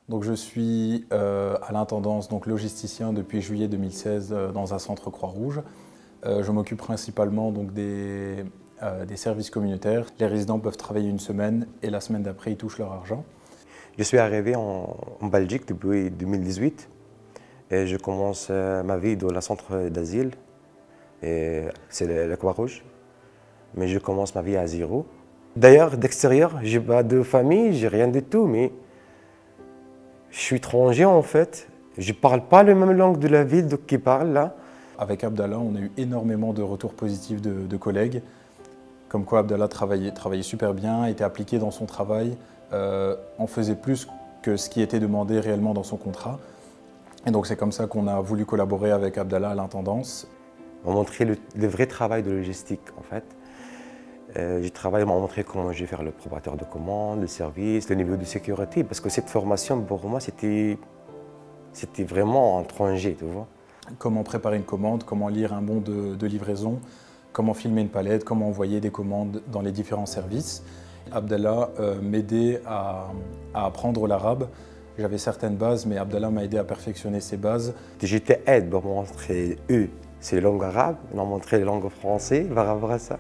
Donc je suis à l'intendance, donc logisticien depuis juillet 2016 dans un centre Croix-Rouge. Je m'occupe principalement donc des services communautaires. Les résidents peuvent travailler une semaine et la semaine d'après ils touchent leur argent. Je suis arrivé en Belgique depuis 2018 et je commence ma vie dans le centre d'asile, c'est la Croix-Rouge, mais je commence ma vie à zéro. D'ailleurs, d'extérieur, je n'ai pas de famille, j'ai rien du tout, mais je suis étranger en fait. Je ne parle pas la même langue de la ville qui parle là. Avec Abdallah, on a eu énormément de retours positifs de collègues, comme quoi Abdallah travaillait super bien, était appliqué dans son travail, en faisait plus que ce qui était demandé réellement dans son contrat. Et donc c'est comme ça qu'on a voulu collaborer avec Abdallah à l'intendance. On m'a montré le vrai travail de logistique en fait. Ils m'ont montré comment je vais faire le préparateur de commandes, le service, le niveau de sécurité, parce que cette formation pour moi c'était vraiment étranger, tu vois. Comment préparer une commande, comment lire un bon de livraison, comment filmer une palette, comment envoyer des commandes dans les différents services. Abdallah m'aidait à apprendre l'arabe. J'avais certaines bases, mais Abdallah m'a aidé à perfectionner ces bases. J'étais aide pour montrer eux, c'est les langues arabes, ils m'ont montré les langues françaises par rapport à ça.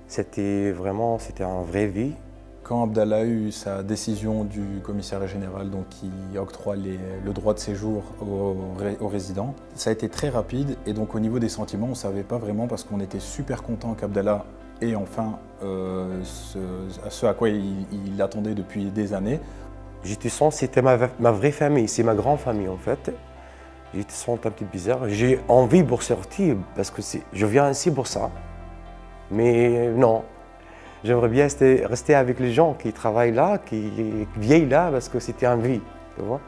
C'était un vrai vie. Quand Abdallah a eu sa décision du commissariat général donc, qui octroie le droit de séjour aux résidents, ça a été très rapide et donc au niveau des sentiments, on ne savait pas vraiment parce qu'on était super content qu'Abdallah ait enfin ce à quoi il attendait depuis des années. J'étais sens c'était ma vraie famille, c'est ma grande famille en fait. J'étais sens un peu bizarre. J'ai envie pour sortir parce que je viens ici pour ça. Mais non, j'aimerais bien rester avec les gens qui travaillent là, qui vieillent là, parce que c'était un vie, tu vois.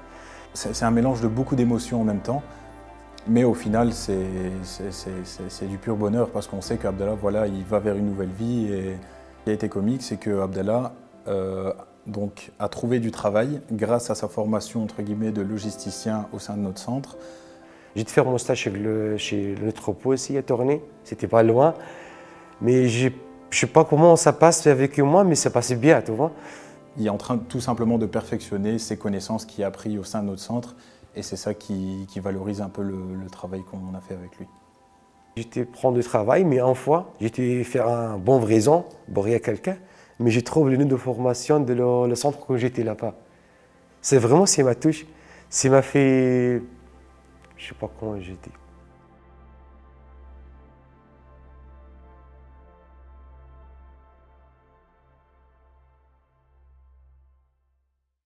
C'est un mélange de beaucoup d'émotions en même temps, mais au final, c'est du pur bonheur parce qu'on sait qu'Abdallah, voilà, il va vers une nouvelle vie. Et ce qui a été comique, c'est qu'Abdallah donc, a trouvé du travail grâce à sa formation entre guillemets de logisticien au sein de notre centre. J'ai fait mon stage chez le Tropo ici à Tournai, c'était pas loin. Mais je ne sais pas comment ça passe avec moi, mais ça passait bien, tu vois. Il est en train tout simplement de perfectionner ses connaissances qu'il a appris au sein de notre centre et c'est ça qui valorise un peu le travail qu'on a fait avec lui. J'étais prendre du travail, mais une fois, j'étais faire un bon raison pour rien à quelqu'un, mais je trouve le nom de formation de le centre que j'étais là-bas. C'est vraiment, c'est ma touche. Ça m'a fait, je ne sais pas comment je dis.